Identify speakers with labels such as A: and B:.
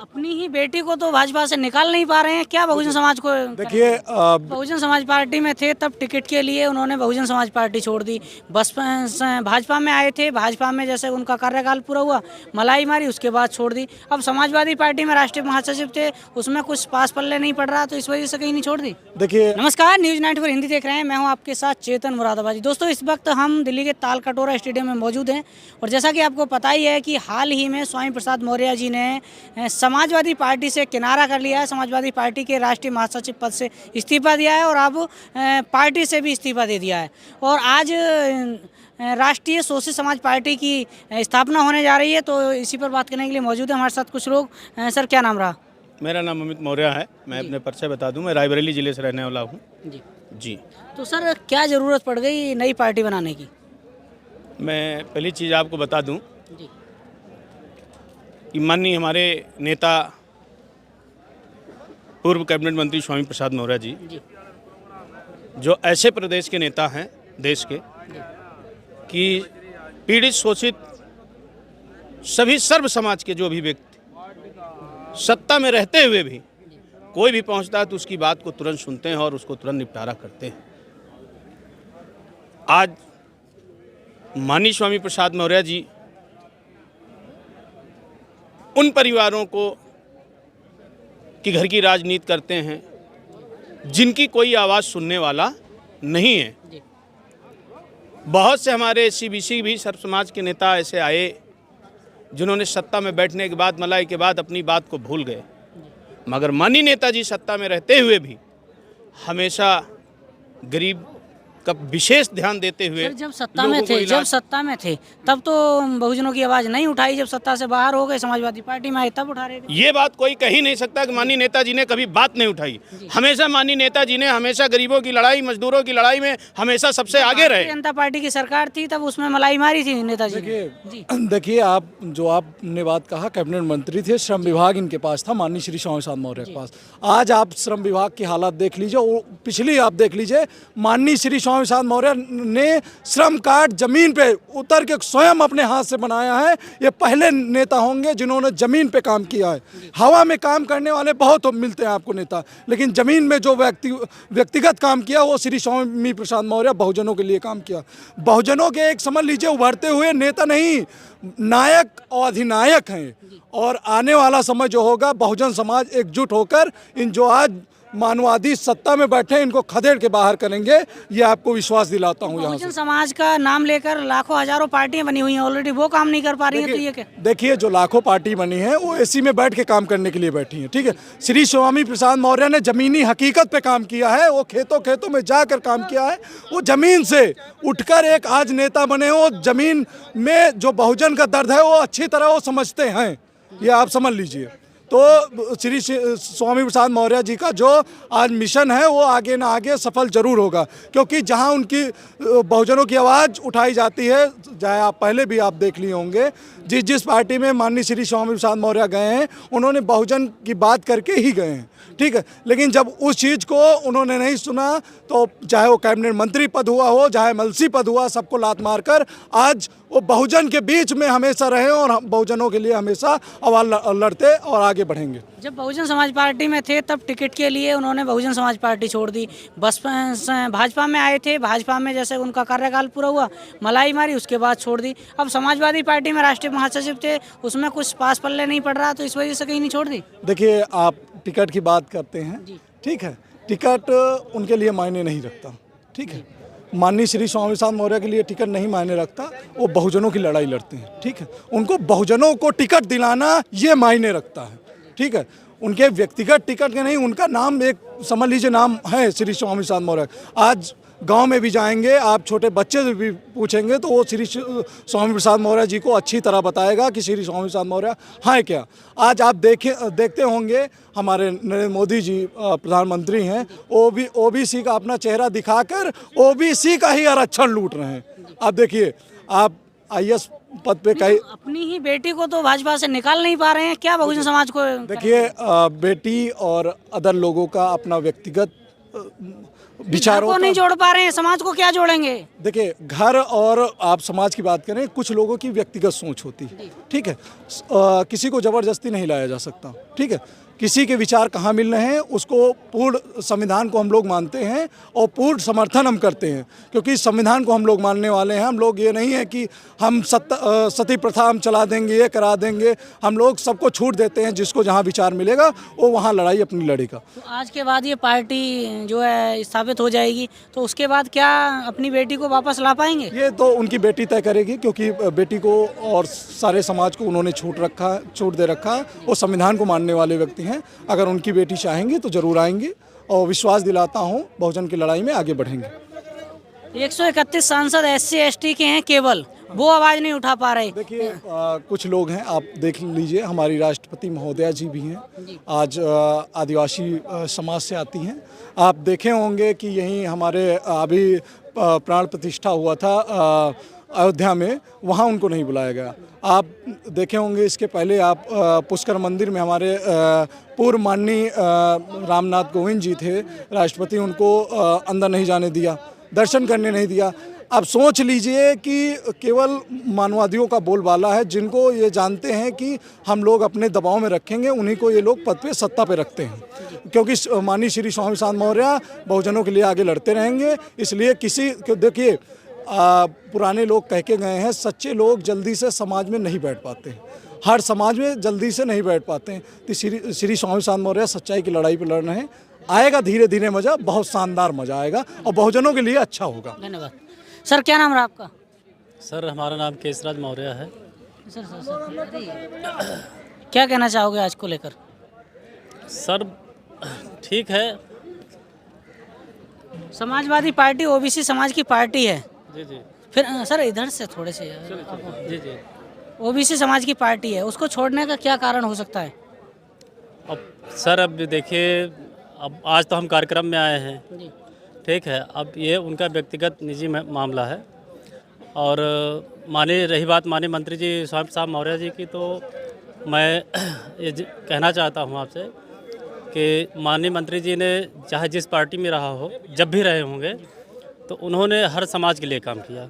A: अपनी ही बेटी को तो भाजपा से निकाल नहीं पा रहे हैं, क्या बहुजन समाज को?
B: देखिए
A: बहुजन समाज पार्टी में थे तब टिकट के लिए उन्होंने बहुजन समाज पार्टी छोड़ दी। भाजपा में आए थे, भाजपा में जैसे उनका कार्यकाल पूरा हुआ मलाई मारी, उसके बाद छोड़ दी। अब समाजवादी पार्टी में राष्ट्रीय महासचिव थे, उसमें कुछ पास पल्ले नहीं पड़ रहा, तो इस वजह से कहीं नहीं छोड़ दी।
B: देखिए
A: नमस्कार, न्यूज़ 94 हिंदी देख रहे हैं, मैं हूं आपके साथ चेतन मुरादाबादी। दोस्तों, इस वक्त हम दिल्ली के तालकटोरा स्टेडियम में मौजूद हैं और जैसा कि आपको पता ही है कि हाल ही में स्वामी प्रसाद मौर्य जी ने समाजवादी पार्टी से किनारा कर लिया है। समाजवादी पार्टी के राष्ट्रीय महासचिव पद से इस्तीफा दिया है और अब पार्टी से भी इस्तीफा दे दिया है। और आज राष्ट्रीय सोशल समाज पार्टी की स्थापना होने जा रही है, तो इसी पर बात करने के लिए मौजूद है हमारे साथ कुछ लोग। सर, क्या नाम रहा?
C: मेरा नाम अमित मौर्य है। मैं अपने परिचय बता दूं, मैं रायबरेली ज़िले से रहने वाला हूं।
A: जी
C: जी,
A: तो सर, क्या ज़रूरत पड़ गई नई पार्टी बनाने की?
C: मैं पहली चीज़ आपको बता दूं
A: जी
C: कि माननीय हमारे नेता पूर्व कैबिनेट मंत्री स्वामी प्रसाद मौर्य जी,
A: जी
C: जो ऐसे प्रदेश के नेता हैं देश के कि पीड़ित शोषित सभी सर्व समाज के जो भी व्यक्ति सत्ता में रहते हुए भी कोई भी पहुंचता है तो उसकी बात को तुरंत सुनते हैं और उसको तुरंत निपटारा करते हैं। आज माननीय स्वामी प्रसाद मौर्य जी उन परिवारों को कि घर की राजनीति करते हैं जिनकी कोई आवाज़ सुनने वाला नहीं है।
A: जी
C: बहुत से हमारे एससी बीसी भी सर्व समाज के नेता ऐसे आए जिन्होंने सत्ता में बैठने के बाद मलाई के बाद अपनी बात को भूल गए, मगर माननीय नेताजी सत्ता में रहते हुए भी हमेशा गरीब का विशेष ध्यान देते हुए
A: सर, जब सत्ता में थे तब तो बहुजनों की आवाज़ नहीं उठाई। जब सत्ता से बाहर हो गए, समाजवादी पार्टी में आए, तब उठा रहे थे।
C: ये बात कोई कह ही नहीं सकता कि माननीय नेताजी ने कभी बात नहीं उठाई। हमेशा माननीय नेताजी ने हमेशा गरीबों की लड़ाई, मजदूरों की लड़ाई में हमेशा सबसे आगे रहे।
A: जनता पार्टी की सरकार थी तब उसमें मलाई मारी थी नेताजी ने। जी
B: देखिए आपने बात कहा, कैबिनेट मंत्री थे, श्रम विभाग इनके पास था माननीय श्री स्वामी प्रसाद मौर्य के पास। आज आप श्रम विभाग की हालत देख लीजिए, पिछली आप देख लीजिए, माननीय श्री स्वामी प्रसाद मौर्य ने श्रम कार्ड जमीन पे उतर के स्वयं अपने हाथ से बनाया है। ये पहले नेता होंगे जिन्होंने जमीन पे काम किया है। हवा में काम करने वाले बहुत मिलते हैं आपको नेता, लेकिन जमीन में जो व्यक्तिगत काम किया वो श्री स्वामी प्रसाद मौर्य बहुजनों के लिए काम किया। बहुजनों के एक समझ लीजिए उभरते हुए नेता नहीं, नायक और अधिनायक हैं। और आने वाला समय जो होगा, बहुजन समाज एकजुट होकर इन जो आज मानवादी सत्ता में बैठे इनको खदेड़ के बाहर करेंगे, ये आपको विश्वास दिलाता हूँ। यहाँ
A: बहुजन समाज का नाम लेकर लाखों हजारों पार्टियां बनी हुई हैं ऑलरेडी, वो काम नहीं कर पा रही है, तो ये क्या?
B: देखिए, जो लाखों पार्टी बनी है वो एसी में बैठ के काम करने के लिए बैठी है। ठीक है, श्री स्वामी प्रसाद मौर्य ने जमीनी हकीकत पे काम किया है। वो खेतों में जाकर काम किया है। वो जमीन से उठकर एक आज नेता बने। वो जमीन में जो बहुजन का दर्द है वो अच्छी तरह वो समझते हैं, ये आप समझ लीजिए। तो श्री स्वामी प्रसाद मौर्य जी का जो आज मिशन है वो आगे ना आगे सफल जरूर होगा, क्योंकि जहां उनकी बहुजनों की आवाज़ उठाई जाती है, चाहे आप पहले भी आप देख लिए होंगे, जिस पार्टी में माननीय श्री स्वामी प्रसाद मौर्य गए हैं उन्होंने बहुजन की बात करके ही गए हैं। ठीक है, लेकिन जब उस चीज़ को उन्होंने नहीं सुना तो चाहे वो कैबिनेट मंत्री पद हुआ हो, चाहे मलसी पद हुआ, सबको लात मारकर आज वो बहुजन के बीच में हमेशा रहे और हम बहुजनों के लिए हमेशा आवाज़ लड़ते और आगे बढ़ेंगे।
A: जब बहुजन समाज पार्टी में थे तब टिकट के लिए उन्होंने बहुजन समाज पार्टी छोड़ दी। भाजपा में आए थे, भाजपा में जैसे उनका कार्यकाल पूरा हुआ मलाई मारी, उसके बाद छोड़ दी। अब समाजवादी पार्टी में राष्ट्रीय महासचिव थे, उसमें कुछ पास पल्ले नहीं पड़ रहा, तो इस वजह से कहीं नहीं छोड़ दी।
B: देखिए, आप टिकट की बात करते हैं, ठीक है, टिकट उनके लिए मायने नहीं रखता। ठीक है, माननीय श्री स्वामी प्रसाद मौर्य के लिए टिकट नहीं मायने रखता, वो बहुजनों की लड़ाई लड़ते हैं। ठीक है, उनको बहुजनों को टिकट दिलाना ये मायने रखता है। ठीक है, उनके व्यक्तिगत टिकट के नहीं, उनका नाम एक समझ लीजिए नाम है श्री स्वामी प्रसाद मौर्य। आज गांव में भी जाएंगे, आप छोटे बच्चे से भी पूछेंगे तो वो श्री स्वामी प्रसाद मौर्य जी को अच्छी तरह बताएगा कि श्री स्वामी प्रसाद मौर्य हैं क्या। आज आप देखते होंगे हमारे नरेंद्र मोदी जी प्रधानमंत्री हैं, ओबीसी का अपना चेहरा दिखाकर ओबीसी का ही आरक्षण लूट रहे हैं। आप देखिए, आप आईएएस पद पे कई
A: अपनी ही बेटी को तो भाजपा से निकाल नहीं पा रहे हैं, क्या बहुजन समाज को?
B: देखिए, बेटी और अदर लोगों का अपना व्यक्तिगत विचारों
A: को
B: का।
A: नहीं जोड़ पा रहे हैं, समाज को क्या जोड़ेंगे?
B: देखिए, घर और आप समाज की बात करें, कुछ लोगों की व्यक्तिगत सोच होती है, ठीक है। किसी को ज़बरदस्ती नहीं लाया जा सकता, ठीक है। किसी के विचार कहाँ मिल रहे हैं, उसको पूर्ण संविधान को हम लोग मानते हैं और पूर्ण समर्थन हम करते हैं, क्योंकि संविधान को हम लोग मानने वाले हैं। हम लोग ये नहीं है कि हम सती प्रथा हम चला देंगे, ये करा देंगे। हम लोग सबको छूट देते हैं, जिसको जहाँ विचार मिलेगा वो वहाँ लड़ाई अपनी लड़ेगा।
A: तो आज के बाद ये पार्टी जो है स्थापित हो जाएगी, तो उसके बाद क्या अपनी बेटी को वापस ला पाएंगे?
B: ये तो उनकी बेटी तय करेगी, क्योंकि बेटी को और सारे समाज को उन्होंने छूट दे रखा है। वो संविधान को मानने वाले व्यक्ति हैं। अगर उनकी बेटी चाहेंगी तो जरूर आएंगी, और विश्वास दिलाता हूँ बहुजन की लड़ाई में आगे बढ़ेंगे।
A: 131 सांसद SC ST के हैं, केवल वो आवाज़ नहीं उठा पा रहे।
B: देखिए, कुछ लोग हैं, आप देख लीजिए, हमारी राष्ट्रपति महोदया जी भी हैं, आज आदिवासी समाज से आती हैं। आप देखे होंगे कि यहीं हमारे अभी प्राण प्रतिष्ठा हुआ था अयोध्या में, वहाँ उनको नहीं बुलाया गया। आप देखे होंगे इसके पहले आप पुष्कर मंदिर में हमारे पूर्व माननीय रामनाथ कोविंद जी थे राष्ट्रपति, उनको अंदर नहीं जाने दिया, दर्शन करने नहीं दिया। अब सोच लीजिए कि केवल मानवादियों का बोलबाला है, जिनको ये जानते हैं कि हम लोग अपने दबाव में रखेंगे, उन्हीं को ये लोग पद पे सत्ता पे रखते हैं, क्योंकि माननीय श्री स्वामी प्रसाद मौर्य बहुजनों के लिए आगे लड़ते रहेंगे। इसलिए देखिए, पुराने लोग कह के गए हैं, सच्चे लोग जल्दी से समाज में नहीं बैठ पाते हैं, हर समाज में जल्दी से नहीं बैठ पाते हैं। तो श्री स्वामी प्रसाद मौर्य सच्चाई की लड़ाई पर लड़ रहे हैं। आएगा धीरे धीरे मज़ा, बहुत शानदार मज़ा आएगा और बहुजनों के लिए अच्छा होगा।
A: धन्यवाद सर। क्या नाम रहा आपका?
D: सर, हमारा नाम केशराज मौर्य है।
A: सर क्या कहना चाहोगे आज को लेकर?
D: सर ठीक है।
A: समाजवादी पार्टी OBC समाज की पार्टी है।
D: जी जी
A: फिर सर इधर से थोड़े से,
D: जी जी।
A: OBC समाज की पार्टी है, उसको छोड़ने का क्या कारण हो सकता है?
D: अब सर, अब देखिए, अब आज तो हम कार्यक्रम में आए हैं,
A: जी
D: ठीक है। अब ये उनका व्यक्तिगत निजी मामला है। और रही बात माननीय मंत्री जी स्वामी प्रसाद मौर्य जी की, तो मैं ये कहना चाहता हूँ आपसे कि माननीय मंत्री जी ने चाहे जिस पार्टी में रहा हो, जब भी रहे होंगे, तो उन्होंने हर समाज के लिए काम किया।